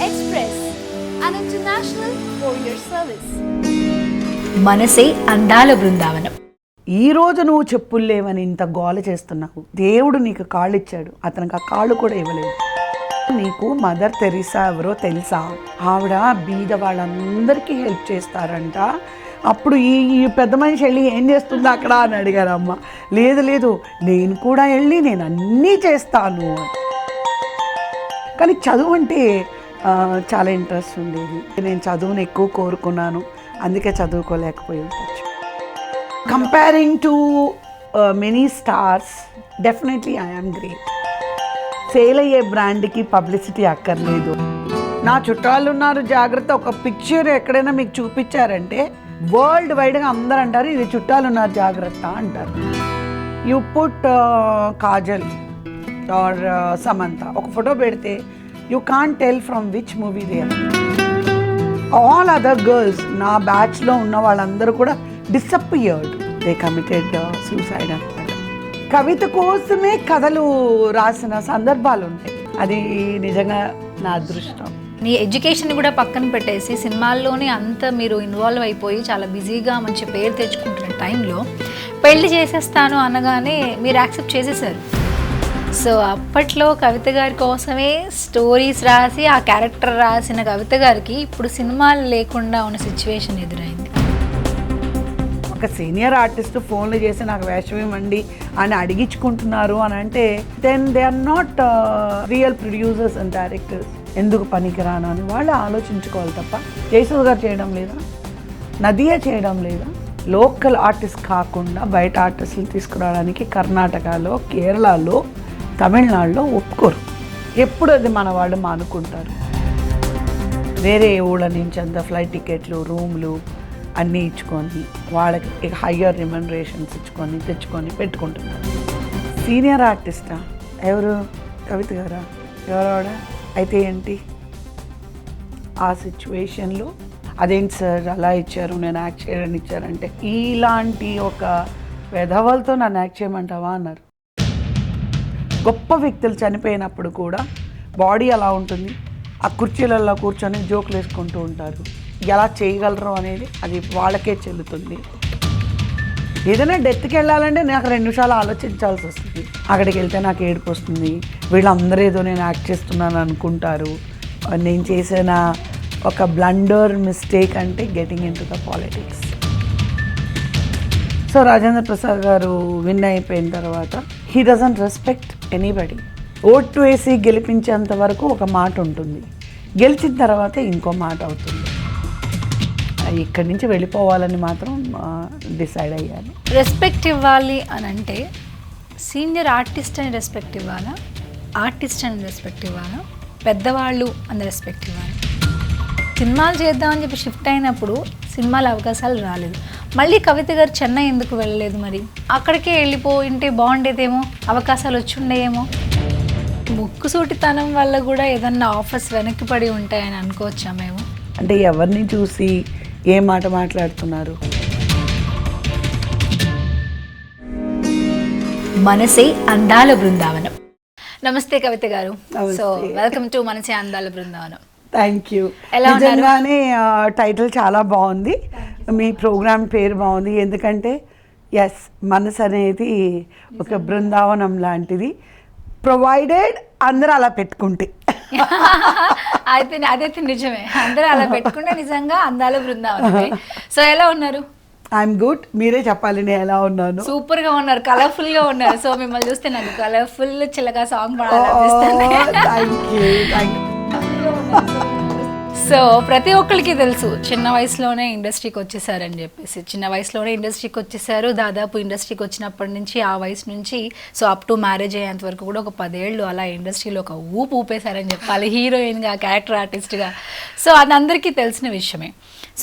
Express, an international courier service. మనసే అందాల బృందావనం. ఈ రోజు నువ్వు చెప్పులు లేవని ఇంత గోల చేస్తున్నావు. దేవుడు నీకు కాళ్ళు ఇచ్చాడు, అతనికి ఆ కాళ్ళు కూడా ఇవ్వలేదు. నీకు మదర్ తెరీసా ఎవరో తెలుసా? ఆవిడ బీద వాళ్ళందరికీ హెల్ప్ చేస్తారంట. అప్పుడు ఈ పెద్ద మనిషి వెళ్ళి ఏం చేస్తుందో అక్కడ అని అడిగారు అమ్మ. లేదు లేదు, నేను కూడా వెళ్ళి నేను అన్నీ చేస్తాను. కానీ చదువు అంటే చాలా ఇంట్రెస్ట్ ఉండేది. నేను చదువుని ఎక్కువ కోరుకున్నాను, అందుకే చదువుకోలేకపోయి ఉండొచ్చు. Comparing to many stars, definitely I am great. Sale అయ్యే బ్రాండ్కి పబ్లిసిటీ అక్కర్లేదు. నా చుట్టాలు ఉన్నారు జాగ్రత్త, ఒక పిక్చర్ ఎక్కడైనా మీకు చూపించారంటే వరల్డ్ వైడ్గా అందరూ అంటారు ఇది చుట్టాలు ఉన్నారు జాగ్రత్త అంటారు. You put Kajal or Samantha ఒక ఫోటో పెడితే you can't tell from which movie they are. All other girls నా బ్యాచ్లో ఉన్న వాళ్ళందరూ కూడా డిసప్పియర్డ్, దే కమిటెడ్ సూసైడ్ అనమాట. కవిత కోసమే కథలు రాసిన సందర్భాలు ఉన్నాయి. అది నిజంగా నా అదృష్టం. మీ ఎడ్యుకేషన్ కూడా పక్కన పెట్టేసి సినిమాల్లోనే అంత మీరు ఇన్వాల్వ్ అయిపోయి చాలా బిజీగా మంచి పేరు తెచ్చుకుంటున్న టైంలో పెళ్లి చేసేస్తాను అనగానే మీరు యాక్సెప్ట్ చేసేసారు. సో అప్పట్లో కవిత గారి కోసమే స్టోరీస్ రాసి ఆ క్యారెక్టర్ రాసిన కవిత గారికి ఇప్పుడు సినిమాలు లేకుండా ఉన్న సిచ్యువేషన్ ఎదురైంది. ఒక సీనియర్ ఆర్టిస్ట్ ఫోన్లు చేసి నాకు వేషం ఇవ్వండి అని అడిగించుకుంటున్నారు అని అంటే then they are not real producers and directors. ఎందుకు పనికిరాను అని వాళ్ళు ఆలోచించుకోవాలి తప్ప జయసూద్ గారు చేయడం లేదా, నదియా చేయడం లేదా? లోకల్ ఆర్టిస్ట్ కాకుండా బయట ఆర్టిస్టులు తీసుకురావడానికి కర్ణాటకలో, కేరళలో, తమిళనాడులో ఒప్పుకోరు. ఎప్పుడు అది మన వాళ్ళు మానుకుంటారు. వేరే ఊళ్ళ నుంచి అంత ఫ్లైట్ టికెట్లు, రూమ్లు అన్నీ ఇచ్చుకొని వాళ్ళకి హయ్యర్ రిమ్యునరేషన్స్ ఇచ్చుకొని తెచ్చుకొని పెట్టుకుంటున్నారు. సీనియర్ ఆర్టిస్టా ఎవరు? కవిత గారా? ఎవరావిడ? అయితే ఏంటి ఆ సిచ్యువేషన్లో అదేంటి సార్ అలా ఇచ్చారు, నేను యాక్ట్ చేయడానికి ఇచ్చారంటే ఇలాంటి ఒక వెధవలతో నన్ను యాక్ట్ చేయమంటావా అన్నారు. గొప్ప వ్యక్తులు చనిపోయినప్పుడు కూడా బాడీ అలా ఉంటుంది, ఆ కుర్చీలలో కూర్చొని జోకులు వేసుకుంటూ ఉంటారు. ఎలా చేయగలరు అనేది అది వాళ్ళకే చెల్లుతుంది. ఏదైనా డెత్కి వెళ్ళాలంటే నాకు 2 నిమిషాలు ఆలోచించాల్సి వస్తుంది. అక్కడికి వెళ్తే నాకు ఏడుపు వస్తుంది. వీళ్ళందరూ ఏదో నేను యాక్ట్ చేస్తున్నాను అనుకుంటారు. నేను చేసిన ఒక బ్లండర్ మిస్టేక్ అంటే getting in to the politics. So Rajendra Prasad గారు విన్ అయిపోయిన తర్వాత he doesn't respect anybody. Vote వేసి గెలిపించేంత వరకు ఒక మాట ఉంటుంది, గెలిచిన తర్వాత ఇంకో మాట అవుతుంది. ఇక్కడి నుంచి వెళ్ళిపోవాలని మాత్రం డిసైడ్ అయ్యాను. రెస్పెక్ట్ ఇవ్వాలి అని అంటే సీనియర్ ఆర్టిస్ట్ అని రెస్పెక్ట్ ఇవ్వాలా, ఆర్టిస్ట్ అని రెస్పెక్ట్ ఇవ్వాలా, పెద్దవాళ్ళు అని రెస్పెక్ట్ ఇవ్వాలి? సినిమాలు చేద్దామని చెప్పి షిఫ్ట్ అయినప్పుడు సినిమాల అవకాశాలు రాలేదు. మళ్ళీ కవిత గారు చెన్నై ఎందుకు వెళ్ళలేదు? మరి అక్కడికే వెళ్ళిపోయింటే బాగుండేదేమో, అవకాశాలు వచ్చి ఉండేయేమో. ముక్కుసూటితనం వల్ల కూడా ఏదన్నా ఆఫర్స్ వెనక్కి పడి ఉంటాయని అనుకోవచ్చా మేము? అంటే ఎవరిని చూసి ఏ మాట మాట్లాడుతున్నారు? మనసే అందాల బృందావనం. నమస్తే కవిత గారు. So welcome to Manase Andala Brindavanam. Thank you. నిజంగానే టైటిల్ చాలా బాగుంది, మీ ప్రోగ్రామ్ పేరు బాగుంది. ఎందుకంటే ఎస్, మనసు అనేది ఒక బృందావనం లాంటిది, ప్రొవైడెడ్ అందరూ అలా పెట్టుకుంటే. అదైతే నిజమే, అందరూ అలా పెట్టుకుంటే నిజంగా అందాల బృందావనమే. సో ఎలా ఉన్నారు? I'm good. మీరే చెప్పాలి నేను ఎలా ఉన్నాను. సూపర్ గా ఉన్నారు, కలర్ఫుల్ గా ఉన్నారు. సో మిమ్మల్ని చూస్తే నాకు కలర్ఫుల్ చిల్లగా సాంగ్ పాడాలనిపిస్తుంది. సో ప్రతి ఒక్కరికి తెలుసు చిన్న వయసులోనే ఇండస్ట్రీకి వచ్చేసారని చెప్పేసి. చిన్న వయసులోనే ఇండస్ట్రీకి వచ్చేసారు. దాదాపు ఇండస్ట్రీకి వచ్చినప్పటి నుంచి ఆ వయసు నుంచి సో అప్ టు మ్యారేజ్ అయ్యేంత వరకు కూడా ఒక 10 ఏళ్ళు అలా ఇండస్ట్రీలో ఒక ఊపేశారని చెప్పాలి, హీరోయిన్గా, క్యారెక్టర్ ఆర్టిస్ట్గా. సో అది అందరికీ తెలిసిన విషయమే.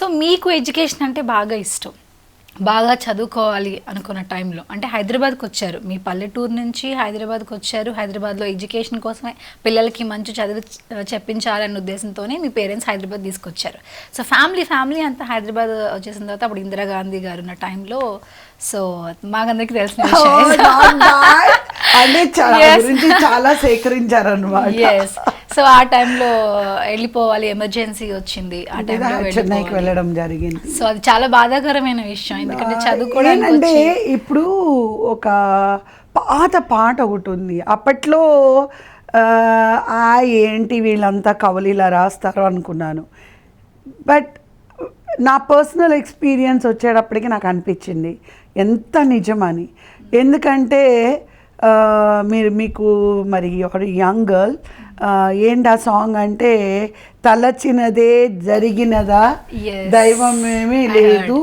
సో మీకు ఎడ్యుకేషన్ అంటే బాగా ఇష్టం, బాగా చదువుకోవాలి అనుకున్న టైంలో అంటే హైదరాబాద్కి వచ్చారు. మీ పల్లెటూరు నుంచి హైదరాబాద్కి వచ్చారు. హైదరాబాద్లో ఎడ్యుకేషన్ కోసమే పిల్లలకి మంచి చదువు చెప్పించాలనే ఉద్దేశంతోనే మీ పేరెంట్స్ హైదరాబాద్ తీసుకొచ్చారు. సో ఫ్యామిలీ అంతా హైదరాబాద్ వచ్చేసిన తర్వాత అప్పుడు ఇందిరాగాంధీ గారు ఉన్న టైంలో సో మాకందరికీ తెలిసిన విషయం. అంటే గురించి చాలా సేకరించారన్నమాట. ఎస్. సో ఆ టైంలో వెళ్ళిపోవాలి, ఎమర్జెన్సీ వచ్చింది, ఆ టైంలో చెన్నైకి వెళ్ళడం జరిగింది. సో అది చాలా బాధాకరమైన విషయం, ఎందుకంటే చదువుకోవడానికి ఏంటంటే ఇప్పుడు ఒక పాత పాట ఒకటి ఉంది అప్పట్లో, ఏంటి వీళ్ళంతా కవులు ఇలా రాస్తారు అనుకున్నాను. బట్ నా పర్సనల్ ఎక్స్పీరియన్స్ వచ్చేటప్పటికి నాకు అనిపించింది ఎంత నిజమని. ఎందుకంటే మీకు మరి యంగ్ గర్ల్ ఏంటి ఆ సాంగ్ అంటే, తలచినదే జరిగినదా దైవమేమీ లేదు,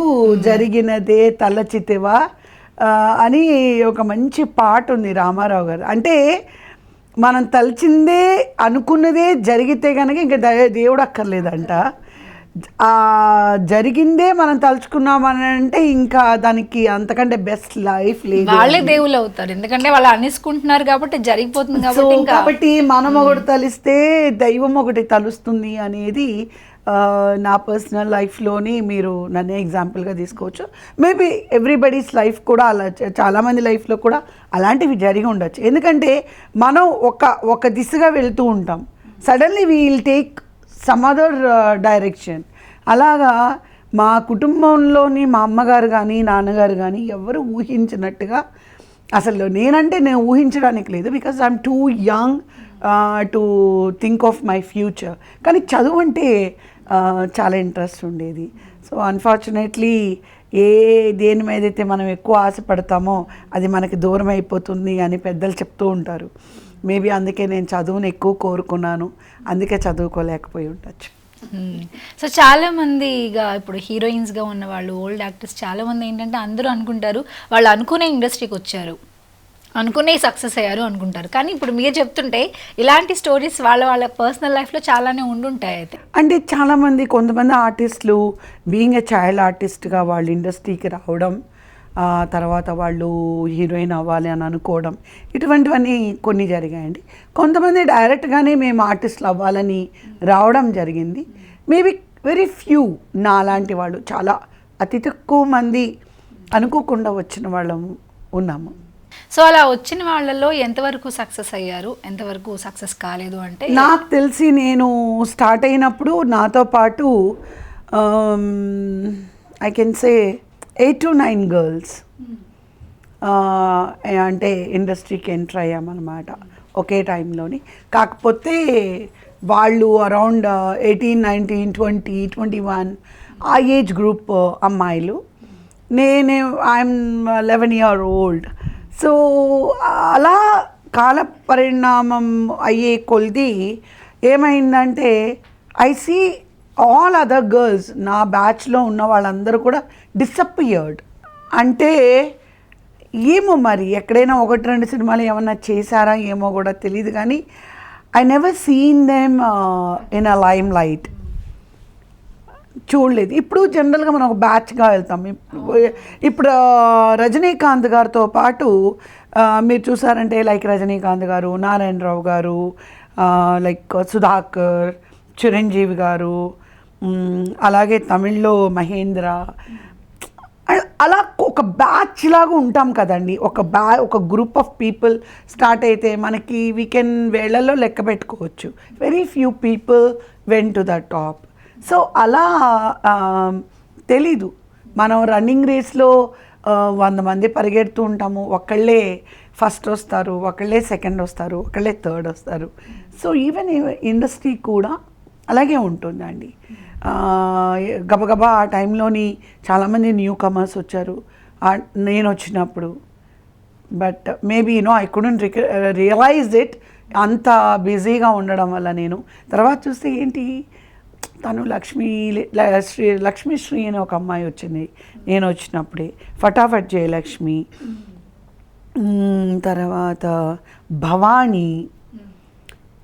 జరిగినదే తలచితివా అని ఒక మంచి పాట ఉంది రామారావు గారు. అంటే మనం తలచిందే అనుకున్నదే జరిగితే కనుక ఇంకా దేవుడు అక్కర్లేదంట. జరిగిందే మనం తలుచుకున్నామని అంటే ఇంకా దానికి అంతకంటే బెస్ట్ లైఫ్ లేదు. వాళ్ళే దేవుళ్ళు అవుతారు, ఎందుకంటే వాళ్ళు అనేసుకుంటున్నారు కాబట్టి జరిగిపోతుంది కాబట్టి మనం ఒకటి తలిస్తే దైవం ఒకటి తలుస్తుంది అనేది నా పర్సనల్ లైఫ్లోని మీరు నన్నే ఎగ్జాంపుల్గా తీసుకోవచ్చు. మేబీ ఎవ్రీబడీస్ లైఫ్ కూడా అలా, చాలామంది లైఫ్లో కూడా అలాంటివి జరిగి ఉండొచ్చు. ఎందుకంటే మనం ఒక దిశగా వెళ్తూ ఉంటాం, suddenly we will take some other direction. అలాగా మా కుటుంబంలోని మా అమ్మగారు కానీ నాన్నగారు కానీ ఎవరు ఊహించినట్టుగా, అసలు నేను ఊహించడానికి లేదు, because I'm two young to think of my future. కానీ చదువు అంటే చాలా ఇంట్రెస్ట్ ఉండేది. సో అన్ఫార్చునేట్లీ దేని మీద అయితే మనం ఎక్కువ ఆశపడతామో అది మనకి దూరం అయిపోతుంది అని పెద్దలు చెప్తూ ఉంటారు. మేబీ అందుకే నేను చదువుని ఎక్కువ కోరుకున్నాను, అందుకే చదువుకోలేకపోయి ఉండొచ్చు. సో చాలామంది ఇక ఇప్పుడు హీరోయిన్స్గా ఉన్న వాళ్ళు, ఓల్డ్ యాక్టర్స్ చాలామంది ఏంటంటే అందరూ అనుకుంటారు వాళ్ళు అనుకునే ఇండస్ట్రీకి వచ్చారు, అనుకునే సక్సెస్ అయ్యారు అనుకుంటారు. కానీ ఇప్పుడు మీరు చెప్తుంటే ఇలాంటి స్టోరీస్ వాళ్ళ పర్సనల్ లైఫ్లో చాలానే ఉండుంటాయి. అయితే అంటే చాలామంది, కొంతమంది ఆర్టిస్టులు బీయింగ్ ఏ చైల్డ్ ఆర్టిస్ట్గా వాళ్ళు ఇండస్ట్రీకి రావడం, తర్వాత వాళ్ళు హీరోయిన్ అవ్వాలి అని అనుకోవడం, ఇటువంటివన్నీ కొన్ని జరిగాయండి. కొంతమంది డైరెక్ట్గానే మేము ఆర్టిస్టులు అవ్వాలని రావడం జరిగింది. మేబీ వెరీ ఫ్యూ నా లాంటి వాళ్ళు, చాలా అతి తక్కువ మంది అనుకోకుండా వచ్చిన వాళ్ళము ఉన్నాము. సో అలా వచ్చిన వాళ్ళలో ఎంతవరకు సక్సెస్ అయ్యారు, ఎంతవరకు సక్సెస్ కాలేదు అంటే? నాకు తెలిసి నేను స్టార్ట్ అయినప్పుడు నాతో పాటు I can say 8 to 9 girls అంటే ఇండస్ట్రీకి ఎంటర్ అయ్యామన్నమాట ఒకే టైంలోని. కాకపోతే వాళ్ళు అరౌండ్ 18, 19, 20, 21 ఆ ఏజ్ గ్రూప్ అమ్మాయిలు. I'm 11 year old. సో అలా కాల పరిణామం అయ్యే కొలిది ఏమైందంటే, I see all other girls, నా బ్యాచ్లో ఉన్న వాళ్ళందరూ కూడా డిసప్పియర్డ్. అంటే ఏమో మరి ఎక్కడైనా 1-2 సినిమాలు ఏమన్నా చేశారా ఏమో కూడా తెలియదు, కానీ I never seen them in a lime light, చూడలేదు. ఇప్పుడు జనరల్గా మనం ఒక బ్యాచ్గా వెళ్తాం. ఇప్పుడు రజనీకాంత్ గారితో పాటు మీరు చూసారంటే లైక్ రజనీకాంత్ గారు, నారాయణరావు గారు, లైక్ సుధాకర్, చిరంజీవి గారు, అలాగే తమిళ్లో మహేంద్ర, అలా ఒక బ్యాచ్ లాగా ఉంటాం కదండి. ఒక గ్రూప్ ఆఫ్ పీపుల్ స్టార్ట్ అయితే మనకి వీకెండ్ వేళల్లో లెక్క పెట్టుకోవచ్చు. Very few people went to the top. So అలా తెలీదు, మనం రన్నింగ్ రేస్లో 100 మంది పరిగెడుతూ ఉంటాము, ఒకళ్ళే ఫస్ట్ వస్తారు, ఒకళ్ళే సెకండ్ వస్తారు, ఒకళ్ళే థర్డ్ వస్తారు. సో ఈవెన్ ఇండస్ట్రీ కూడా అలాగే ఉంటుందండి. గబగబా ఆ టైంలోని చాలామంది న్యూ కమర్స్ వచ్చారు నేను వచ్చినప్పుడు. But maybe I couldn't realise it, అంత బిజీగా ఉండడం వల్ల. నేను తర్వాత చూస్తే ఏంటి, తను లక్ష్మీశ్రీ అని ఒక అమ్మాయి వచ్చింది నేను వచ్చినప్పుడే, ఫటాఫట్ జయలక్ష్మి, తర్వాత Bhavani.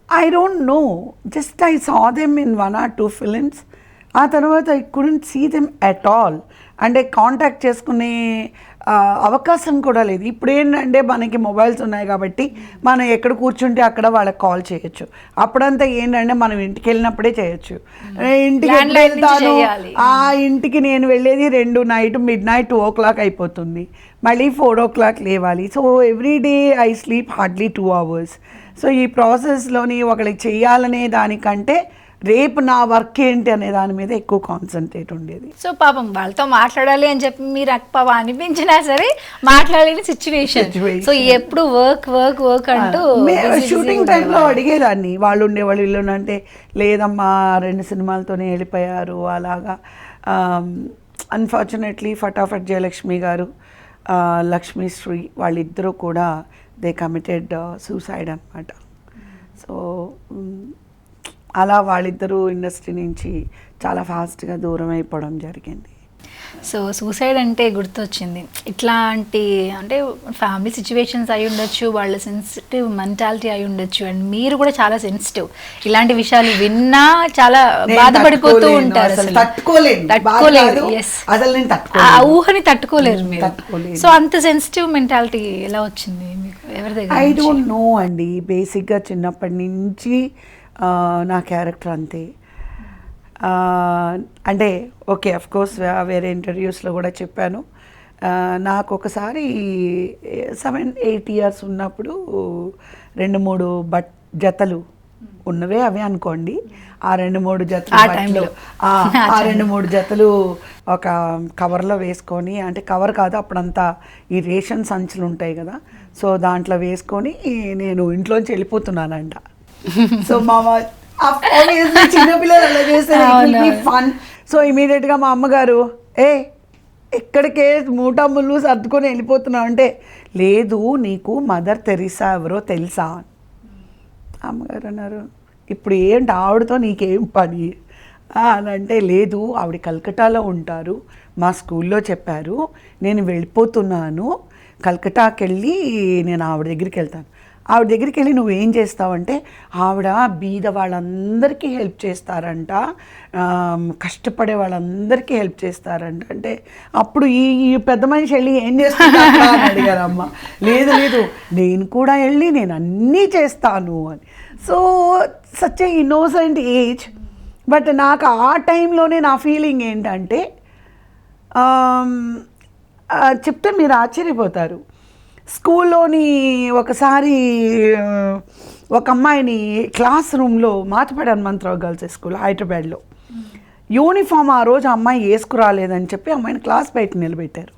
I don't know, just I saw them in 1 or 2 films. ఆ తర్వాత I couldn't see them at all. అంటే కాంటాక్ట్ చేసుకునే అవకాశం కూడా లేదు. ఇప్పుడు ఏంటంటే మనకి మొబైల్స్ ఉన్నాయి కాబట్టి మనం ఎక్కడ కూర్చుంటే అక్కడ వాళ్ళకి కాల్ చేయొచ్చు. అప్పుడంతా ఏంటంటే మనం ఇంటికి వెళ్ళినప్పుడే చేయొచ్చు. ఇంటికి వెళ్తాను, ఆ ఇంటికి నేను వెళ్ళేది 2 night, midnight 2 o'clock అయిపోతుంది. మళ్ళీ 4 o'clock లేవాలి. So everyday I sleep hardly 2 hours. So ఈ ప్రాసెస్లోని ఒకరికి చేయాలనే దానికంటే రేపు నా వర్క్ ఏంటి అనే దాని మీద ఎక్కువ కాన్సన్ట్రేట్ ఉండేది. సో పాపం వాళ్ళతో మాట్లాడాలి అని చెప్పి మీరు పాపం అనిపించినా సరే మాట్లాడలేని సిచ్యువేషన్. సో ఎప్పుడు వర్క్ వర్క్ వర్క్ అంటూ షూటింగ్ టైంలో అడిగేదాన్ని, వాళ్ళు ఉండేవాళ్ళు ఇల్లు అంటే లేదమ్మా 2 సినిమాలతోనే వెళ్ళిపోయారు అలాగా. అన్ఫార్చునేట్లీ ఫటాఫట్ జయలక్ష్మి గారు, లక్ష్మీశ్రీ వాళ్ళిద్దరూ కూడా దే కమిటెడ్ సూసైడ్ అనమాట. సో అలా వాళ్ళిద్దరూ ఇండస్ట్రీ నుంచి చాలా ఫాస్ట్గా దూరం అయిపోవడం జరిగింది. సో సూసైడ్ అంటే గుర్తొచ్చింది, ఇట్లాంటి అంటే ఫ్యామిలీ సిచ్యువేషన్స్ అయి ఉండొచ్చు, వాళ్ళ సెన్సిటివ్ మెంటాలిటీ అయి ఉండొచ్చు, అండ్ మీరు కూడా చాలా సెన్సిటివ్. ఇలాంటి విషయాలు విన్నా చాలా బాధపడిపోతూ ఉంటారు, తట్టుకోలేరు. ఆ ఊహని తట్టుకోలేరు మీరు. సో అంత సెన్సిటివ్ మెంటాలిటీ ఎలా వచ్చింది మీకు, ఎవరి దగ్గర? ఐ డోంట్ నో అండి. బేసిక్గా చిన్నప్పటి నుంచి నా క్యారెక్టర్ అంతే. అంటే ఓకే, అఫ్కోర్స్ వేరే ఇంటర్వ్యూస్లో కూడా చెప్పాను. నాకు ఒకసారి 7-8 years ఉన్నప్పుడు 2-3 జతలు ఉన్నవే అవి అనుకోండి. ఆ 2-3 జతలు ఆ 2-3 జతలు ఒక కవర్లో వేసుకొని, అంటే కవర్ కాదు అప్పుడంతా ఈ రేషన్ సంచులు ఉంటాయి కదా, సో దాంట్లో వేసుకొని నేను ఇంట్లోంచి వెళ్ళిపోతున్నానంట. సో చిన్నపిల్లలు అలా చేస్తే ఫన్. సో ఇమీడియట్గా మా అమ్మగారు ఎక్కడికే మూటమ్ములు సర్దుకొని వెళ్ళిపోతున్నావు అంటే, లేదు నీకు మదర్ తెరీసా ఎవరో తెలుసా? అమ్మగారు అన్నారు, ఇప్పుడు ఏంటి ఆవిడతో నీకేం పని అని అంటే, లేదు ఆవిడ కల్కటాలో ఉంటారు, మా స్కూల్లో చెప్పారు, నేను వెళ్ళిపోతున్నాను, కల్కటాకి వెళ్ళి నేను ఆవిడ దగ్గరికి వెళ్తాను. ఆవిడ దగ్గరికి వెళ్ళి నువ్వేం చేస్తావంటే, ఆవిడ బీద వాళ్ళందరికీ హెల్ప్ చేస్తారంట, కష్టపడే వాళ్ళందరికీ హెల్ప్ చేస్తారంట. అంటే అప్పుడు ఈ పెద్ద మనిషి వెళ్ళి ఏం చేస్తా అని అడిగారమ్మ. లేదు లేదు నేను కూడా వెళ్ళి నేను అన్నీ చేస్తాను అని. So such a innocent age. But నాకు ఆ టైంలోనే నా ఫీలింగ్ ఏంటంటే, చెప్తే మీరు ఆశ్చర్యపోతారు. స్కూల్లోని ఒకసారి ఒక అమ్మాయిని క్లాస్ రూమ్లో మాతపడి హనుమంతరావు గర్ల్స్ స్కూల్ హైదరాబాద్లో యూనిఫామ్ ఆ రోజు అమ్మాయి వేసుకురాలేదని చెప్పి అమ్మాయిని క్లాస్ బయట నిలబెట్టారు.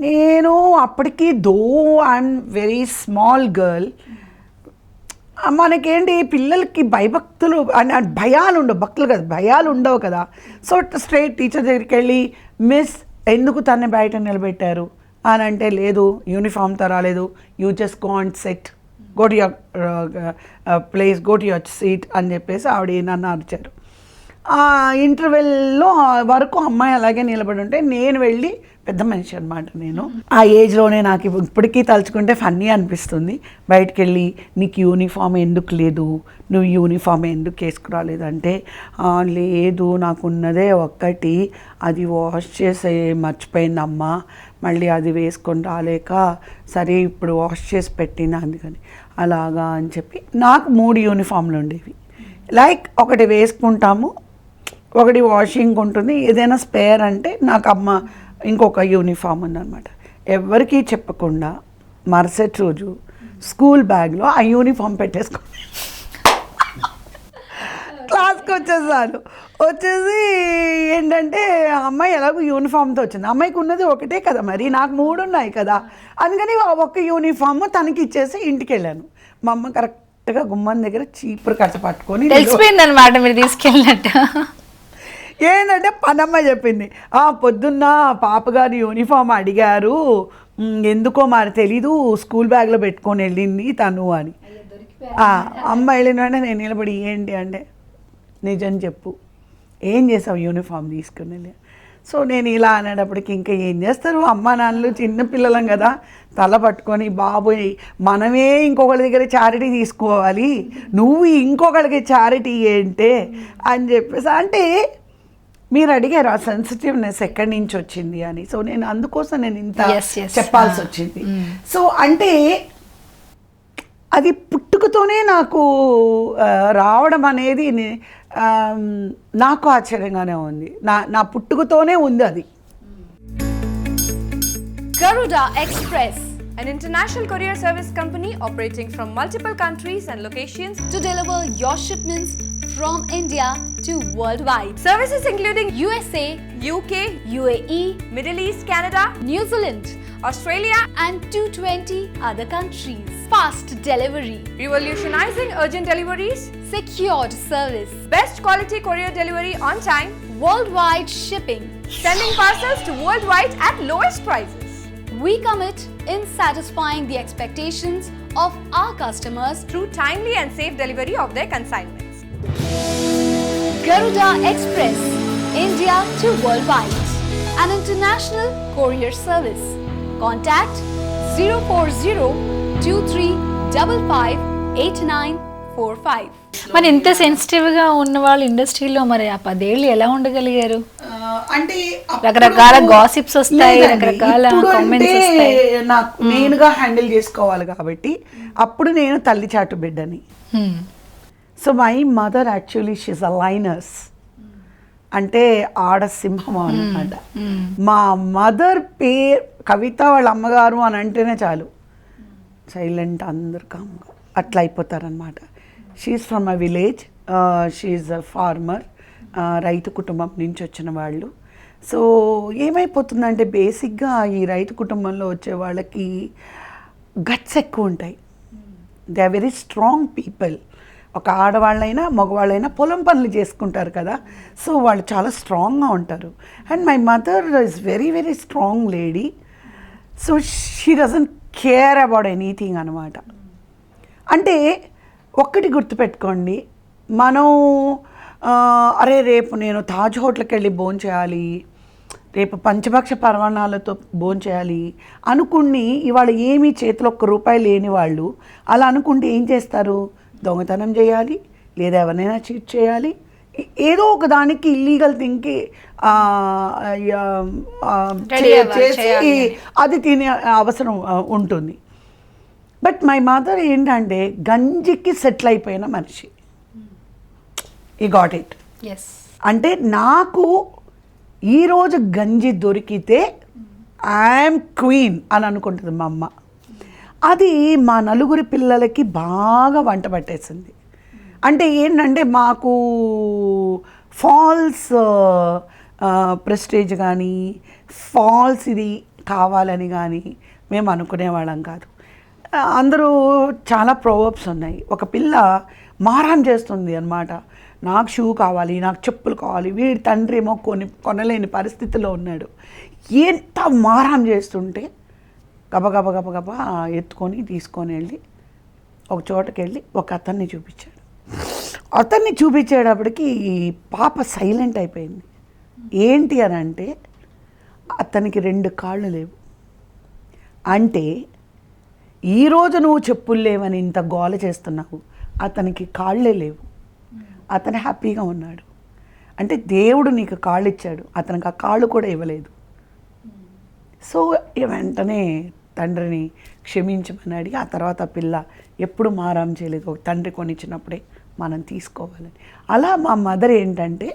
నేను అప్పటికి though I'm very small girl, మనకేంటి పిల్లలకి భయభక్తులు భయాలు ఉండవు, భక్తులు కదా భయాలు ఉండవు కదా. సో స్ట్రైట్ టీచర్ దగ్గరికి వెళ్ళి, మిస్ ఎందుకు తన్ని బయట నిలబెట్టారు అని అంటే, లేదు యూనిఫామ్తో రాలేదు, you just go and set, go to your place, go to your seat అని చెప్పేసి ఆవిడ నన్ను అరిచారు. ఆ ఇంటర్వెల్లో వరకు అమ్మాయి అలాగే నిలబడి ఉంటే నేను వెళ్ళి, పెద్ద మనిషి అనమాట నేను, ఆ ఏజ్లోనే నాకు ఇప్పటికీ తలుచుకుంటే ఫన్నీ అనిపిస్తుంది, బయటికి వెళ్ళి నీకు యూనిఫామ్ ఎందుకు లేదు, నువ్వు యూనిఫామ్ ఎందుకు వేసుకురాలేదంటే, లేదు నాకున్నదే ఒక్కటి, అది వాష్ చేసే మర్చిపోయిందమ్మా, మళ్ళీ అది వేసుకొని రాలేక సరే ఇప్పుడు వాష్ చేసి పెట్టిన అందుకని అలాగా అని చెప్పి. నాకు 3 యూనిఫామ్లు ఉండేవి. లైక్ ఒకటి వేసుకుంటాము, ఒకటి వాషింగ్ ఉంటుంది, ఏదైనా స్పేర్ అంటే నాకు అమ్మ ఇంకొక యూనిఫామ్ ఉందన్నమాట. ఎవరికీ చెప్పకుండా మరుసటి రోజు స్కూల్ బ్యాగ్లో ఆ యూనిఫామ్ పెట్టేసుకుని క్లాస్కి వచ్చేసాను. వచ్చేసి ఏంటంటే అమ్మాయి ఎలాగో యూనిఫామ్తో వచ్చింది, అమ్మాయికి ఉన్నది ఒకటే కదా, మరి నాకు 3 ఉన్నాయి కదా, అందుకని ఒక్క యూనిఫామ్ తనకి ఇచ్చేసి ఇంటికి వెళ్ళాను. మా అమ్మ కరెక్ట్గా గుమ్మం దగ్గర చీపురు కట్ట పట్టుకొని తెలిసిపోయింది అనమాట మీరు తీసుకెళ్ళినట్టు. ఏంటంటే పనమ్మ చెప్పింది, పొద్దున్న పాపగారి యూనిఫామ్ అడిగారు, ఎందుకో మరి తెలీదు, స్కూల్ బ్యాగ్లో పెట్టుకొని వెళ్ళింది తను అని. అమ్మ వెళ్ళిన వెంటనే నేను నిలబడి, ఏంటి అంటే, నిజం చెప్పు ఏం చేసావు యూనిఫామ్ తీసుకుని వెళ్ళి. సో నేను ఇలా అనేటప్పటికి ఇంకా ఏం చేస్తారు అమ్మ నాన్నలు, చిన్నపిల్లలం కదా, తల పట్టుకొని బాబోయ్ మనమే ఇంకొకరి దగ్గర చారిటీ తీసుకోవాలి, నువ్వు ఇంకొకరికి చారిటీ ఏంటే అని చెప్పేసి. అంటే మీరు అడిగారు ఆ సెన్సిటివ్నెస్ ఎక్కడి నుంచి వచ్చింది అని. సో నేను అందుకోసం నేను ఇంత చెప్పాల్సి వచ్చింది. సో అంటే అది పుట్టుకతోనే నాకు రావడం అనేది నాకు ఆశ్చర్యంగానే ఉంది. నా పుట్టుకతోనే ఉంది అది. Garuda Express, an international courier service company operating from multiple countries and locations to deliver your shipments from India to worldwide. Services including USA, UK, UAE, Middle East, Canada, New Zealand, Australia, and 220 other countries. Fast delivery, revolutionizing urgent deliveries, secured service, best quality courier delivery on time, worldwide shipping. sending parcels to worldwide at lowest prices. We commit in satisfying the expectations of our customers. Through timely and safe delivery of their consignments. Garuda Express, India to worldwide, an international courier service. Contact 04023558945. మరి ఇంత సెన్సిటివ్గా ఉన్న వాళ్ళు ఇండస్ట్రీలో మరి ఆ 10 ఏళ్ళు ఎలా ఉండగలిగారు? అంటే రకరకాల గాసిప్స్ వస్తాయి, రకరకాల కామెంట్స్ వస్తాయి. నాకు నేనుగా హ్యాండిల్ చేసుకోవాలి కాబట్టి అప్పుడు నేను తల్లి చాటు బిడ్డని. So my mother actually she's a liners, అంటే ఆడ సింహం అన్నమాట. మా మదర్ పేరు కవిత వాళ్ళ అమ్మగారు అని అంటేనే చాలు సైలెంట్, అందరు కామ్గా అట్లా అయిపోతారనమాట. She's from a village, she's a farmer, రైతు కుటుంబం నుంచి వచ్చిన వాళ్ళు. సో ఏమైపోతుందంటే బేసిక్గా ఈ రైతు కుటుంబంలో వచ్చే వాళ్ళకి గట్స్ ఎక్కువ ఉంటాయి. They are very strong people. ఒక ఆడవాళ్ళైనా మగవాళ్ళైనా పొలం పనులు చేసుకుంటారు కదా, సో వాళ్ళు చాలా స్ట్రాంగ్గా ఉంటారు. And my mother is very very strong lady. So she doesn't care about anything అనమాట. అంటే ఒక్కటి గుర్తుపెట్టుకోండి, మనం అరే రేపు నేను తాజ్ హోటల్కి వెళ్ళి భోంచేయాలి, రేపు పంచభక్ష పరమాణాలతో భోంచేయాలి అనుకుని ఇవాళ ఏమీ చేతిలో ₹1 లేని వాళ్ళు అలా అనుకుంటే ఏం చేస్తారు? దొంగతనం చేయాలి, లేదా ఎవరినైనా చీట్ చేయాలి, ఏదో ఒక దానికి ఇల్లీగల్ థింగ్కి చేసి అది తినే అవసరం ఉంటుంది. బట్ మై మదర్ ఏంటంటే గంజికి సెటిల్ అయిపోయిన మనిషి. ఈ గాట్ ఇట్. అంటే నాకు ఈరోజు గంజి దొరికితే ఐఎమ్ క్వీన్ అని అనుకుంటుంది మా అమ్మ. అది మా నలుగురి పిల్లలకి బాగా వంట పట్టేసింది. అంటే ఏంటంటే మాకు ఫాల్స్ ప్రెస్టేజ్ కానీ ఫాల్స్ ఇది కావాలని కానీ మేము అనుకునేవాళ్ళం కాదు. అందరూ చాలా ప్రోవర్బ్స్ ఉన్నాయి. ఒక పిల్ల మారం చేస్తుంది అన్నమాట, నాకు షూ కావాలి, నాకు చెప్పులు కావాలి. వీడి తండ్రి ఏమో కొనలేని పరిస్థితిలో ఉన్నాడు. ఎంత మారం చేస్తుంటే గబగబ గబగబ ఎత్తుకొని తీసుకొని వెళ్ళి ఒక చోటకి వెళ్ళి ఒక అతన్ని చూపించాడు. అతన్ని చూపించేటప్పటికి పాప సైలెంట్ అయిపోయింది. ఏంటి అని అంటే అతనికి 2 కాళ్ళు లేవు. అంటే ఈరోజు నువ్వు చెప్పులు లేవని ఇంత గోల చేస్తున్నావు, అతనికి కాళ్ళే లేవు, అతను హ్యాపీగా ఉన్నాడు. అంటే దేవుడు నీకు కాళ్ళు ఇచ్చాడు, అతనికి ఆ కాళ్ళు కూడా ఇవ్వలేదు. సో వెంటనే తండ్రిని క్షమించమని అడిగి ఆ తర్వాత పిల్ల ఎప్పుడు మారం చేయలేదు. ఒక తండ్రి కొనిచ్చినప్పుడే మనం తీసుకోవాలని. అలా మా మదర్ ఏంటంటే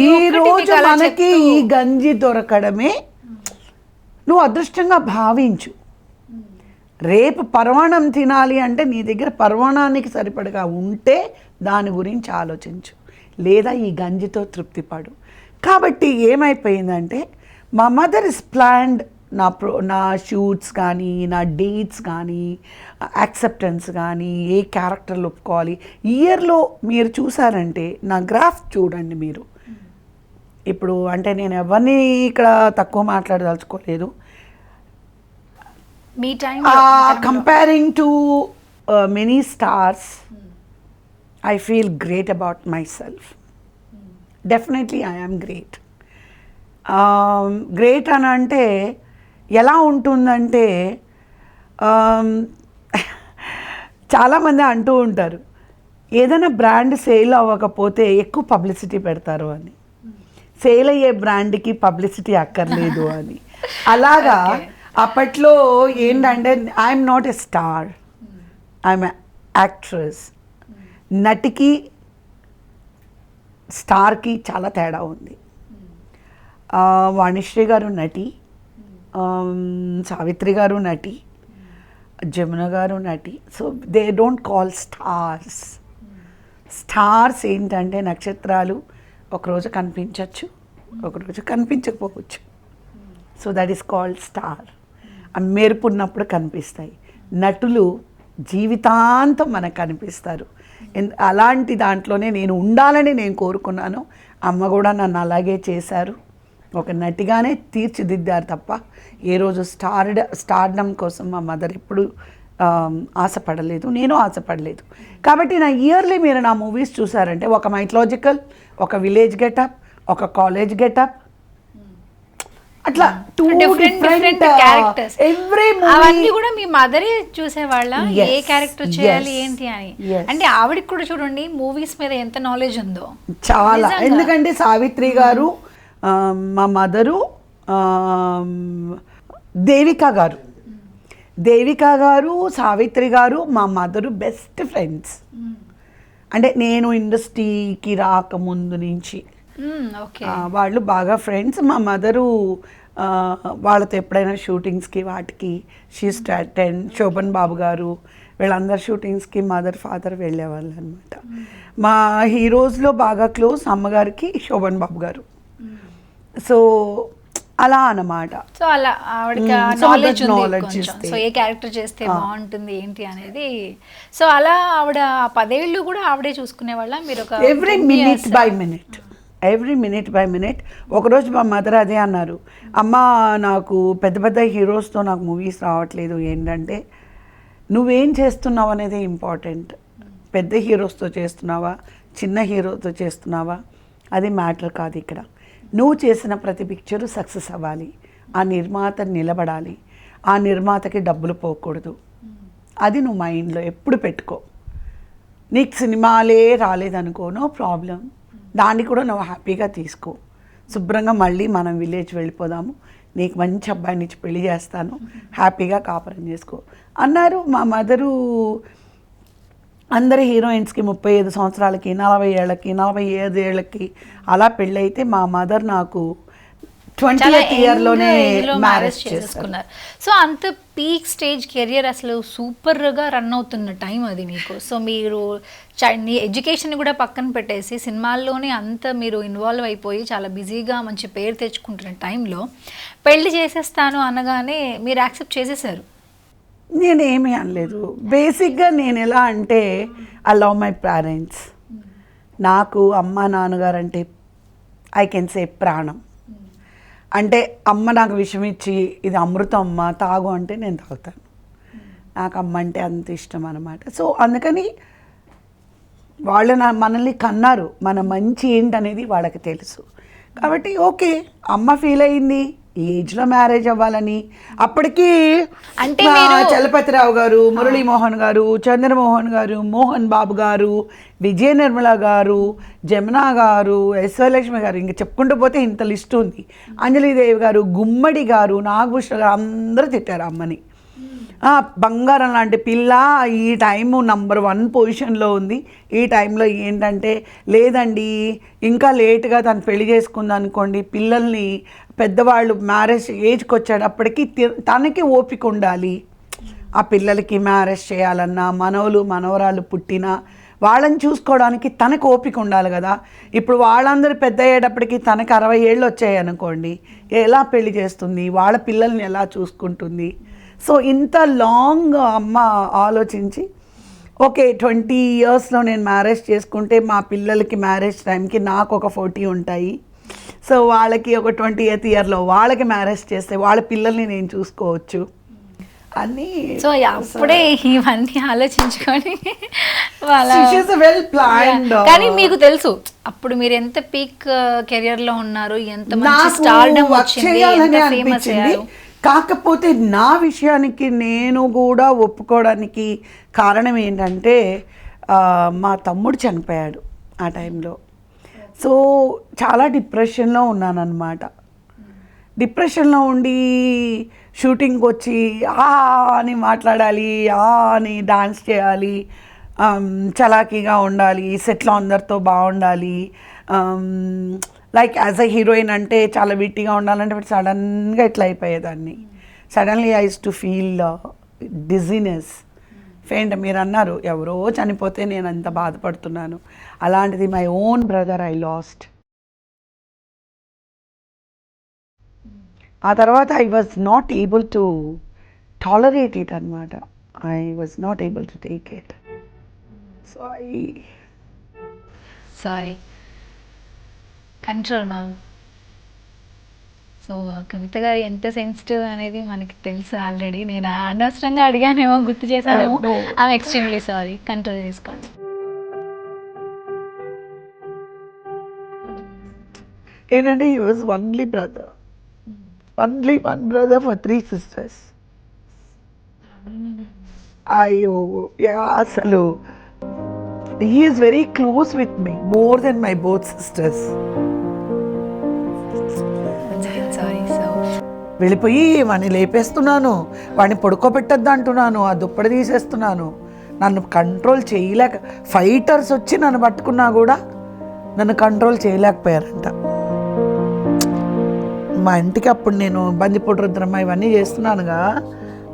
ఈరోజు మనకి ఈ గంజి దొరకడమే నువ్వు అదృష్టంగా భావించు. రేపు పరమాణం తినాలి అంటే నీ దగ్గర పరమాణానికి సరిపడగా ఉంటే దాని గురించి ఆలోచించు, లేదా ఈ గంజితో తృప్తిపడు. కాబట్టి ఏమైపోయిందంటే మా మదర్ ఇస్ ప్లాన్డ్ నా షూట్స్ కానీ, నా డేట్స్ కానీ, యాక్సెప్టెన్స్ కానీ, ఏ క్యారెక్టర్లు ఒప్పుకోవాలి. ఇయర్లో మీరు చూసారంటే నా గ్రాఫ్ చూడండి మీరు. ఇప్పుడు అంటే నేను ఎవరిని ఇక్కడ తక్కువ మాట్లాడదలుచుకోలేదు. మీ time comparing to many stars I feel great about myself. Definitely I am great. Great అని అంటే ఎలా ఉంటుందంటే చాలామంది అంటూ ఉంటారు ఏదైనా బ్రాండ్ సేల్ అవ్వకపోతే ఎక్కువ పబ్లిసిటీ పెడతారు అని. సేల్ అయ్యే బ్రాండ్కి పబ్లిసిటీ అక్కర్లేదు అని. అలాగా అప్పట్లో ఏంటంటే I'm not a star, I'm actress. నటికి స్టార్కి చాలా తేడా ఉంది. వాణిశ్రీ గారు నటి, సావిత్రి గారు నటి, జమున గారు నటి. So they don't call stars. Stars ఏంటంటే నక్షత్రాలు ఒకరోజు కనిపించవచ్చు, ఒకరోజు కనిపించకపోవచ్చు. So that is called star. ఆ మెరుపు ఉన్నప్పుడు కనిపిస్తాయి. నటులు జీవితాంతం మనకు కనిపిస్తారు. అలాంటి దాంట్లోనే నేను ఉండాలని నేను కోరుకున్నాను. అమ్మ కూడా నన్ను అలాగే చేశారు. ఒక నటిగానే తీర్చిదిద్దారు తప్ప ఏ రోజు స్టార్డమ్ కోసం మా మదర్ ఎప్పుడు ఆశపడలేదు, నేను ఆశపడలేదు. కాబట్టి నా ఇయర్లీ మీరు నా మూవీస్ చూసారంటే ఒక మైథలాజికల్, ఒక విలేజ్ గెటప్, ఒక కాలేజ్ గెటప్, అట్లా టూ డిఫరెంట్ క్యారెక్టర్స్. అవన్నీ కూడా మీ మదరే చూసేవాళ్ళ ఏ క్యారెక్టర్ చేయాలి ఏంటి అని. అంటే ఆవిడకి కూడా చూడండి మూవీస్ మీద ఎంత నాలెడ్జ్ ఉందో చాలా. ఎందుకంటే సావిత్రి గారు మా మదరు, దేవిక గారు సావిత్రి గారు మా మదరు బెస్ట్ ఫ్రెండ్స్. అంటే నేను ఇండస్ట్రీకి రాకముందు నుంచి వాళ్ళు బాగా ఫ్రెండ్స్. మా మదరు వాళ్ళతో ఎప్పుడైనా షూటింగ్స్కి వాటికి శోభన్ బాబు గారు వీళ్ళందరు షూటింగ్స్కి మదర్ ఫాదర్ వెళ్ళేవాళ్ళు అనమాట. మా హీరోస్లో బాగా క్లోజ్ అమ్మగారికి శోభన్ బాబు గారు. సో అలా అన్నమాట. సో అలా ఆవిడకి నాలెడ్జ్ సో ఏ క్యారెక్టర్ చేస్తే బాగుంటుంది ఏంటి అనేది. సో అలా ఆవిడ 10 ఏళ్ళు కూడా ఆవిడే చూసుకునే వాళ్ళ మీరు ఒక ఎవ్రీ మినిట్ బై మినిట్. ఒకరోజు మా మదర్ అదే అన్నారు, అమ్మ నాకు పెద్ద పెద్ద హీరోస్తో నాకు మూవీస్ రావట్లేదు, ఏంటంటే నువ్వేం చేస్తున్నావు అనేది ఇంపార్టెంట్. పెద్ద హీరోస్తో చేస్తున్నావా చిన్న హీరోతో చేస్తున్నావా అది మ్యాటర్ కాదు. ఇక్కడ నువ్వు చేసిన ప్రతి పిక్చరు సక్సెస్ అవ్వాలి, ఆ నిర్మాత నిలబడాలి, ఆ నిర్మాతకి డబ్బులు పోకూడదు. అది నువ్వు మైండ్లో ఎప్పుడు పెట్టుకో. నీకు సినిమాలే రాలేదనుకో, నో ప్రాబ్లం, దాన్ని కూడా నువ్వు హ్యాపీగా తీసుకో. శుభ్రంగా మళ్ళీ మనం విలేజ్ వెళ్ళిపోదాము, నీకు మంచి అబ్బాయిని ఇచ్చి పెళ్లి చేస్తాను, హ్యాపీగా కాపురం చేసుకో అన్నారు. మా మదరు అందరి హీరోయిన్స్కి 35 సంవత్సరాలకి 40 ఏళ్ళకి 45 ఏళ్ళకి అలా పెళ్ళైతే మా మదర్ నాకు 20th ఇయర్లోనే మ్యారేజ్ చేసుకున్నారు. సో అంత పీక్ స్టేజ్ కెరియర్ అసలు సూపర్గా రన్ అవుతున్న టైం అది మీకు. సో మీరు ఎడ్యుకేషన్ కూడా పక్కన పెట్టేసి సినిమాల్లోనే అంత మీరు ఇన్వాల్వ్ అయిపోయి చాలా బిజీగా మంచి పేరు తెచ్చుకుంటున్న టైంలో పెళ్లి చేసేస్తాను అనగానే మీరు యాక్సెప్ట్ చేసేసారు? నేనేమీ అనలేదు. బేసిక్గా నేను ఎలా అంటే ఐ లవ్ మై పేరెంట్స్. నాకు అమ్మ నాన్నగారు అంటే ఐ కెన్ సే ప్రాణం. అంటే అమ్మ నాకు విషయం ఇచ్చి ఇది అమృతం అమ్మ తాగు అంటే నేను తాగుతాను. నాకు అమ్మ అంటే అంత ఇష్టం అన్నమాట. సో అందుకని వాళ్ళు మనల్ని కన్నారు, మన మంచి ఏంటనేది వాళ్ళకి తెలుసు. కాబట్టి ఓకే, అమ్మ ఫీల్ అయ్యింది ఈ ఏజ్లో మ్యారేజ్ అవ్వాలని. అప్పటికి అంటే చలపతిరావు గారు, మురళీమోహన్ గారు, చంద్రమోహన్ గారు, మోహన్ బాబు గారు, విజయ నిర్మల గారు, జమున గారు, యశ్వలక్ష్మి గారు, ఇంక చెప్పుకుంటూ పోతే ఇంత లిస్ట్ ఉంది. అంజలీదేవి గారు, గుమ్మడి గారు, నాగభూషణ గారు అందరూ తిట్టారు అమ్మని. బంగారం లాంటి పిల్ల ఈ టైము నంబర్ 1 పొజిషన్లో ఉంది. ఈ టైంలో ఏంటంటే లేదండి ఇంకా లేటుగా తను పెళ్లి చేసుకుంది అనుకోండి, పిల్లల్ని పెద్దవాళ్ళు మ్యారేజ్ ఏజ్కి వచ్చేటప్పటికి తనకి ఓపిక ఉండాలి. ఆ పిల్లలకి మ్యారేజ్ చేయాలన్నా, మనవలు మనవరాలు పుట్టినా వాళ్ళని చూసుకోవడానికి తనకు ఓపిక ఉండాలి కదా. ఇప్పుడు వాళ్ళందరూ పెద్ద అయ్యేటప్పటికి తనకు 60 ఏళ్ళు వచ్చాయి అనుకోండి, ఎలా పెళ్లి చేస్తుంది, వాళ్ళ పిల్లల్ని ఎలా చూసుకుంటుంది. సో ఇంత లాంగ్ అమ్మ ఆలోచించి ఓకే 20 ఇయర్స్లో నేను మ్యారేజ్ చేసుకుంటే మా పిల్లలకి మ్యారేజ్ టైంకి నాకు ఒక 40 ఉంటాయి. సో వాళ్ళకి ఒక 20th ఇయర్లో వాళ్ళకి మ్యారేజ్ చేస్తే వాళ్ళ పిల్లల్ని నేను చూసుకోవచ్చు అని. సో అప్పుడే ఇవన్నీ ఆలోచించుకొని కానీ మీకు తెలుసు అప్పుడు మీరు ఎంత పీక్ కెరియర్లో ఉన్నారు, ఎంత మంచి స్టార్డమ్ వచ్చింది, ఎంత ఫేమస్ అయ్యారు. కాకపోతే నా విషయానికి నేను కూడా ఒప్పుకోవడానికి కారణం ఏంటంటే మా తమ్ముడు చనిపోయాడు ఆ టైంలో. సో చాలా డిప్రెషన్లో ఉన్నానన్నమాట. డిప్రెషన్లో ఉండి షూటింగ్కి వచ్చి అని మాట్లాడాలి, అని డాన్స్ చేయాలి, చలాకీగా ఉండాలి, సెట్లో అందరితో బాగుండాలి, లైక్ యాజ్ అ హీరోయిన్ అంటే చాలా విట్టిగా ఉండాలంటే బట్ సడన్గా ఇట్లా అయిపోయేదాన్ని. Suddenly I use to feel dizziness, faint. మీరు అన్నారు ఎవరో చనిపోతే నేను అంత బాధపడుతున్నాను, అలాంటిది my own brother I lost. ఆ తర్వాత I was not able to tolerate it అనమాట. I was not able to take it. So sorry control ma'am. So Kavitha garu ఎంత సెన్సిటివ్ అనేది మనకి తెలుసు ఆల్రెడీ. నేను అనవసరంగా అడిగానేమో, గుర్తు చేశానేమో. I'm extremely sorry. కంట్రోల్ చేసుకోండి. ఏంటంటే he was only brother, only one brother for 3 sisters. అయ్యో అసలు he is very close with me, more than my both sisters. Sorry. So వెళ్ళిపోయి వాడిని లేపేస్తున్నాను, వాడిని పడుకోబెట్టద్దు అంటున్నాను, ఆ దుప్పటి తీసేస్తున్నాను. నన్ను కంట్రోల్ చేయలేక, ఫైటర్స్ వచ్చి నన్ను పట్టుకున్నా కూడా నన్ను కంట్రోల్ చేయలేకపోయారంట. మా ఇంటికి అప్పుడు నేను బందిపోటు రుద్రమ్మ ఇవన్నీ చేస్తున్నానుగా,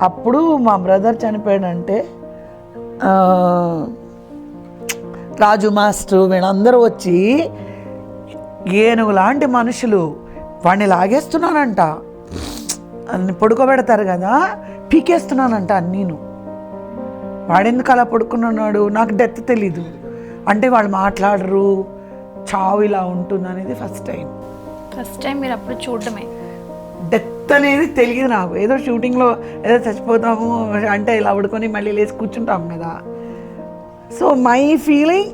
అప్పుడు మా బ్రదర్ చనిపోయాడంటే రాజు మాస్టర్ వీళ్ళందరూ వచ్చి ఏనుగు లాంటి మనుషులు వాడిని లాగేస్తున్నానంట, అన్ని పడుకోబెడతారు కదా, పీకేస్తున్నానంట అన్నీను. వాడెందుకు అలా పడుకున్నాడు నాకు డెత్ తెలీదు. అంటే వాళ్ళు మాట్లాడరు, చావు ఇలా ఉంటుంది అనేది ఫస్ట్ టైం మీరు అప్పుడు చూడటమే. డెత్ అనేది తెలియదు నాకు. ఏదో షూటింగ్లో ఏదో చచ్చిపోతాము అంటే ఇలా పడుకొని మళ్ళీ లేచి కూర్చుంటాం కదా. సో మై ఫీలింగ్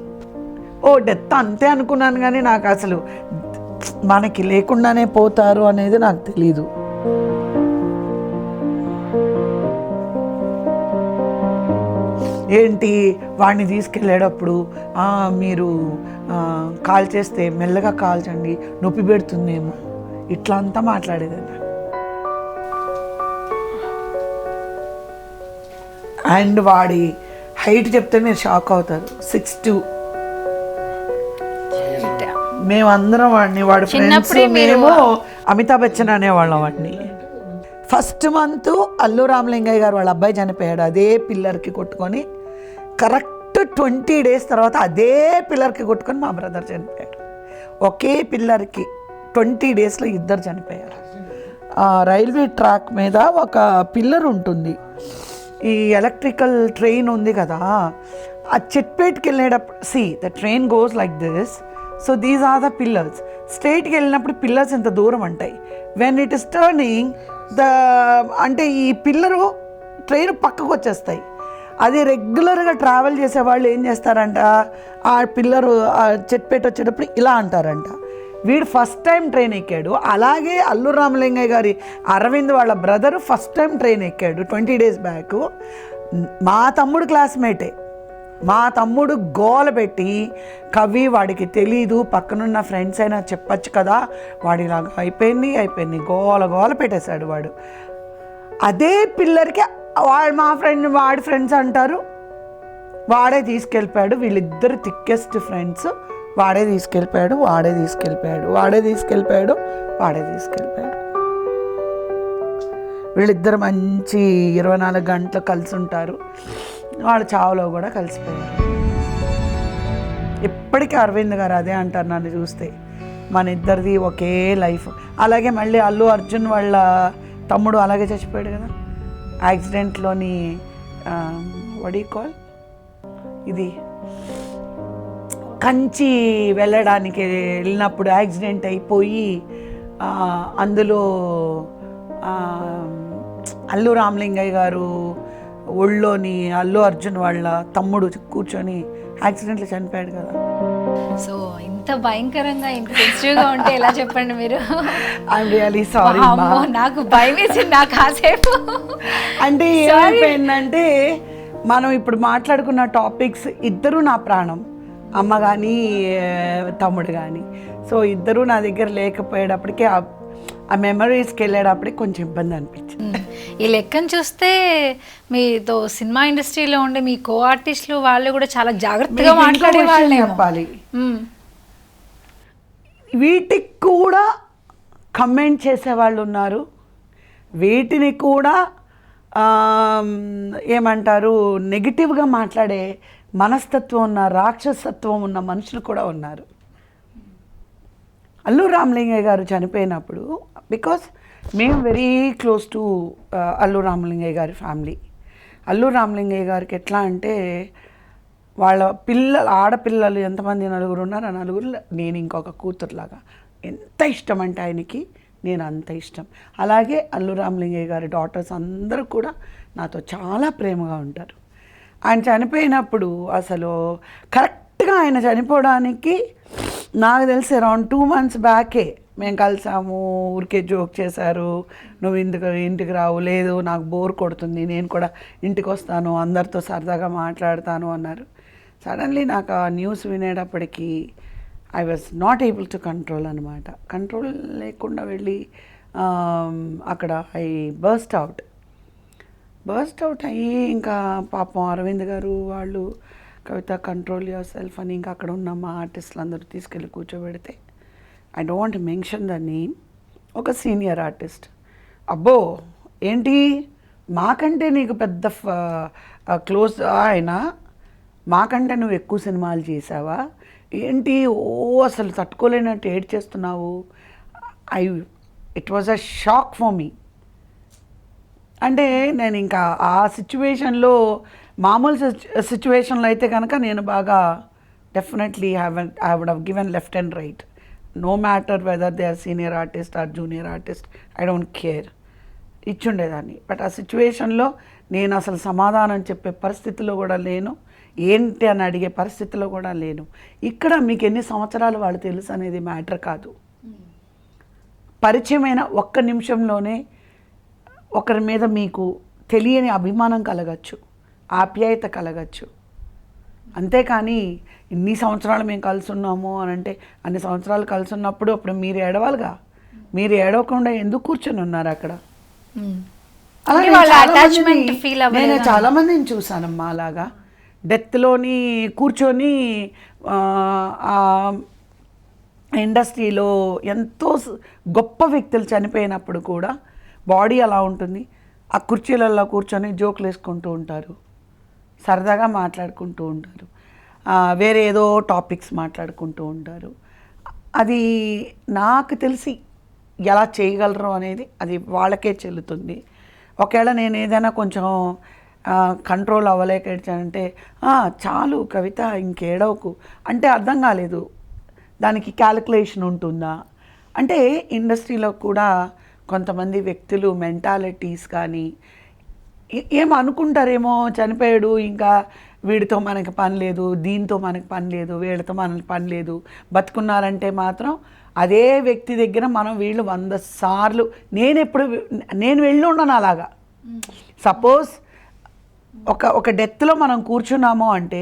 డెత్ అంతే అనుకున్నాను, కానీ నాకు అసలు మనకి లేకుండానే పోతారు అనేది నాకు తెలీదు. ఏంటి వాడిని తీసుకెళ్ళేటప్పుడు మీరు కాల్ చేస్తే మెల్లగా కాల్చండి, నొప్పి పెడుతుందేమో, ఇట్లా అంతా మాట్లాడేదండి. అండ్ వాడి హైట్ చెప్తే మీరు షాక్ అవుతారు, 6'2". మేమందరం వాడి ఫ్రెండ్స్ మేము అమితాబ్ బచ్చన్ అనేవాళ్ళం వాడిని. ఫస్ట్ మంత్ అల్లు రామలింగయ్య గారు వాళ్ళ అబ్బాయి చనిపోయాడు, అదే పిల్లర్కి కొట్టుకొని. కరెక్ట్ 20 days తర్వాత అదే పిల్లర్కి కొట్టుకొని మా బ్రదర్ చనిపోయాడు. ఒకే పిల్లర్కి 20 daysలో ఇద్దరు చనిపోయారు. రైల్వే ట్రాక్ మీద ఒక పిల్లర్ ఉంటుంది, ఈ ఎలక్ట్రికల్ ట్రైన్ ఉంది కదా, ఆ చిట్పేట్కి వెళ్ళేటప్పుడు the train goes like this. So these are the pillars. స్ట్రైట్కి వెళ్ళినప్పుడు పిల్లర్స్ ఇంత దూరం ఉంటాయి. వెన్ ఇట్ ఇస్ టర్నింగ్ అంటే ఈ పిల్లరు ట్రైన్ పక్కకు వచ్చేస్తాయి. అది రెగ్యులర్గా ట్రావెల్ చేసేవాళ్ళు ఏం చేస్తారంట, ఆ పిల్లరు చెట్పేట వచ్చేటప్పుడు ఇలా అంటారంట. వీడు ఫస్ట్ టైం ట్రైన్ ఎక్కాడు. అలాగే అల్లు రామలింగయ్య గారి అరవింద్ వాళ్ళ బ్రదరు ఫస్ట్ టైం ట్రైన్ ఎక్కాడు 20 days బ్యాక్. మా తమ్ముడు క్లాస్మేటే. మా తమ్ముడు గోల పెట్టి, కవి వాడికి తెలీదు, పక్కనున్న ఫ్రెండ్స్ అయినా చెప్పచ్చు కదా, వాడిలాగా అయిపోయింది గోల పెట్టేశాడు వాడు. అదే పిల్లర్కి వాడి ఫ్రెండ్స్ అంటారు వాడే తీసుకెళ్ళిపోయాడు. వీళ్ళిద్దరు థిక్కెస్ట్ ఫ్రెండ్స్. వాడే తీసుకెళ్ళిపోయాడు. వీళ్ళిద్దరు మంచి 24 గంటలు కలిసి ఉంటారు. వాళ్ళు చావులో కూడా కలిసిపోయారు. ఇప్పటికీ అరవింద్ గారు అదే అంటారు నన్ను చూస్తే, మన ఇద్దరిది ఒకే లైఫ్. అలాగే మళ్ళీ అల్లు అర్జున్ వాళ్ళ తమ్ముడు అలాగే చచ్చిపోయాడు కదా యాక్సిడెంట్లోని. వడ్ యు కాల్ ఇది, కంచి వెళ్ళడానికి వెళ్ళినప్పుడు యాక్సిడెంట్ అయిపోయి అందులో అల్లు రామలింగయ్య గారు ఒళ్ళోని అల్లు అర్జున్ వాళ్ళ తమ్ముడు కూర్చొని యాక్సిడెంట్లో చనిపోయాడు కదా. సో ఇంత భయంకరంగా ఇంత సెన్సిటివ్గా ఉంటే ఎలా చెప్పండి మీరు? I'm really sorry. నాకు భయం వేసింది నాకు కాసేపు. అంటే ఏమైపోయిందంటే మనం ఇప్పుడు మాట్లాడుకున్న టాపిక్స్ ఇద్దరు నా ప్రాణం, అమ్మ కానీ తమ్ముడు కానీ. సో ఇద్దరు నా దగ్గర లేకపోయేటప్పటికే ఆ మెమరీస్కి వెళ్ళేటప్పటికి కొంచెం ఇబ్బంది అనిపించింది. ఈ లెక్కను చూస్తే మీతో సినిమా ఇండస్ట్రీలో ఉండే మీ కో ఆర్టిస్టులు వాళ్ళు కూడా చాలా జాగ్రత్తగా మాట్లాడే వాళ్ళే చెప్పాలి. వీటికి కూడా కమెంట్ చేసేవాళ్ళు ఉన్నారు, వీటిని కూడా ఏమంటారు నెగిటివ్గా మాట్లాడే మనస్తత్వం ఉన్న రాక్షసత్వం ఉన్న మనుషులు కూడా ఉన్నారు. అల్లు రామలింగయ్య గారు చనిపోయినప్పుడు, బికాస్ మేము very close to Allu Ramalingaiah గారి ఫ్యామిలీ. అల్లు రామలింగయ్య గారికి ఎట్లా అంటే వాళ్ళ ఆడపిల్లలు ఎంతమంది, నలుగురు ఉన్నారు, ఆ నలుగురు నేను ఇంకొక కూతురులాగా. ఎంత ఇష్టం అంటే ఆయనకి, నేను అంత ఇష్టం. అలాగే అల్లు రామలింగయ్య గారి డాటర్స్ అందరూ కూడా నాతో చాలా ప్రేమగా ఉంటారు. ఆయన చనిపోయినప్పుడు అసలు కరెక్ట్గా ఆయన చనిపోవడానికి నాకు తెలిసి అరౌండ్ 2 months బ్యాకే మేము కలిసాము. ఊరికే జోక్ చేశారు, నువ్వు ఇంటికి రావు, లేదు నాకు బోర్ కొడుతుంది, నేను కూడా ఇంటికి వస్తాను, అందరితో సరదాగా మాట్లాడతాను అన్నారు. సడన్లీ నాకు ఆ న్యూస్ వినేటప్పటికీ I was not able to control అనమాట. కంట్రోల్ లేకుండా వెళ్ళి అక్కడ ఐ బర్స్ట్ అవుట్ అయ్యి, ఇంకా పాపం అరవింద్ గారు వాళ్ళు కవిత కంట్రోల్ యువర్ సెల్ఫ్ అని ఇంకా అక్కడ ఉన్న మా ఆర్టిస్టులు అందరూ తీసుకెళ్ళి కూర్చోబెడితే, I don't mention the name, ఒక సీనియర్ ఆర్టిస్ట్, అబ్బో ఏంటి మాకంటే నీకు పెద్ద క్లోజ్ ఆయన, మాకంటే నువ్వు ఎక్కువ సినిమాలు చేసావా ఏంటి, అసలు తట్టుకోలేనట్టు ఏడ్ చేస్తున్నావు. It was a shock for me. అంటే నేను ఇంకా ఆ సిచ్యువేషన్లో, మామూలు సిచ్యువేషన్లో అయితే కనుక నేను బాగా definitely I would have given left and right, no matter whether they are senior artist or junior artist, I don't care, ఇచ్చుండేదాన్ని. బట్ ఆ సిచ్యువేషన్లో నేను అసలు సమాధానం చెప్పే పరిస్థితిలో కూడా లేను, ఏంటి అని అడిగే పరిస్థితిలో కూడా లేను. ఇక్కడ మీకు ఎన్ని సంవత్సరాలు వాళ్ళు తెలుసు అనేది మ్యాటర్ కాదు. పరిచయమైన ఒక్క నిమిషంలోనే ఒకరి మీద మీకు తెలియని అభిమానం కలగచ్చు, ఆప్యాయత కలగచ్చు. అంతేకాని ఇన్ని సంవత్సరాలు మేము కలిసి ఉన్నాము అని అంటే, అన్ని సంవత్సరాలు కలిసి ఉన్నప్పుడు అప్పుడు మీరు ఏడవాలిగా, మీరు ఏడవకుండా ఎందుకు కూర్చొని ఉన్నారు అక్కడ? నేను చాలా మందిని చూసానమ్మా అలాగా డెత్లోని కూర్చొని. ఇండస్ట్రీలో ఎంతో గొప్ప వ్యక్తులు చనిపోయినప్పుడు కూడా బాడీ అలా ఉంటుంది, ఆ కుర్చీలలో కూర్చొని జోకులు వేసుకుంటూ ఉంటారు, సరదాగా మాట్లాడుకుంటూ ఉంటారు, వేరే ఏదో టాపిక్స్ మాట్లాడుకుంటూ ఉంటారు. అది నాకు తెలిసి ఎలా చేయగలరు అనేది అది వాళ్ళకే చెల్లుతుంది. ఒకవేళ నేను ఏదైనా కొంచెం కంట్రోల్ అవ్వలేకంటే, చాలు కవిత ఇంకేడవకు అంటే అర్థం కాలేదు, దానికి క్యాలిక్యులేషన్ ఉంటుందా అంటే. ఇండస్ట్రీలో కూడా కొంతమంది వ్యక్తులు మెంటాలిటీస్ కానీ ఏమనుకుంటారేమో, చనిపోయాడు ఇంకా వీడితో మనకి పని లేదు, దీంతో మనకి పని లేదు, వీళ్ళతో మనకి పని లేదు, బతుకున్నారంటే మాత్రం అదే వ్యక్తి దగ్గర మనం వీళ్ళు 100 సార్లు నేను వెళ్ళి ఉండను అలాగా. సపోజ్ ఒక డెత్లో మనం కూర్చున్నాము అంటే,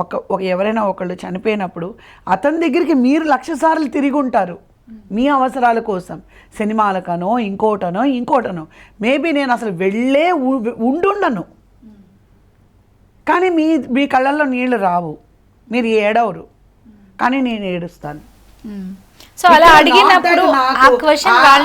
ఒక ఎవరైనా ఒకళ్ళు చనిపోయినప్పుడు అతని దగ్గరికి మీరు 1,00,000 సార్లు తిరిగి ఉంటారు మీ అవసరాల కోసం, సినిమాలకనో ఇంకోటనో. మేబీ నేను అసలు వెళ్ళే ఉండుండను, కానీ మీ కళ్ళల్లో నీళ్ళు రావు, మీరు ఏడవరు, కానీ నేను ఏడుస్తాను. సో అలా అడిగినప్పుడు ఆ క్వశ్చన్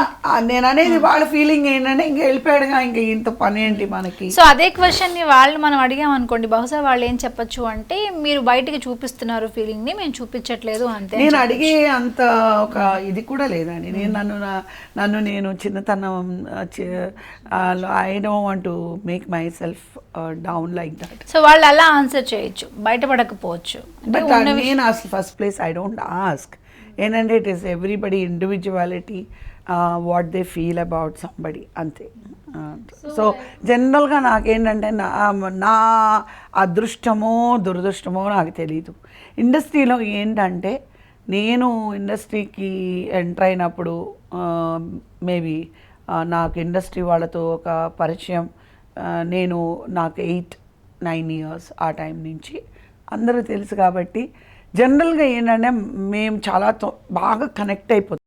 నేను అనేది వాళ్ళ ఫీలింగ్ ఏంటంటే, ఇంక వెళ్ళిపోయాడుగా, ఇంక ఇంత పని ఏంటి మనకి. సో అదే క్వశ్చన్ ని వాళ్ళు మనం అడిగామనుకోండి, బహుశా వాళ్ళు ఏం చెప్పొచ్చు అంటే, మీరు బయటికి చూపిస్తున్నారు ఫీలింగ్ ని, మేము చూపించట్లేదు అంతే. నేను అడిగే అంత ఒక ఇది కూడా లేదండి. నేను చిన్నతనం, I don't want to make myself down like that. So వాళ్ళు అలా ఆన్సర్ చేయొచ్చు, బయటపడకపోవచ్చు. బట్ నేను అసలు first place I don't ask. ఏంటంటే it is everybody individuality, what they feel about somebody, అంతే. సో జనరల్గా నాకేంటంటే నా అదృష్టమో దురదృష్టమో నాకు తెలీదు. ఇండస్ట్రీలో ఏంటంటే, నేను ఇండస్ట్రీకి ఎంటర్ అయినప్పుడు మేబీ నాకు ఇండస్ట్రీ వాళ్ళతో ఒక పరిచయం, నాకు 8-9 years ఆ టైం నుంచి అందరూ తెలుసు కాబట్టి జనరల్గా ఏంటంటే మేము చాలా బాగా కనెక్ట్ అయిపోతాం.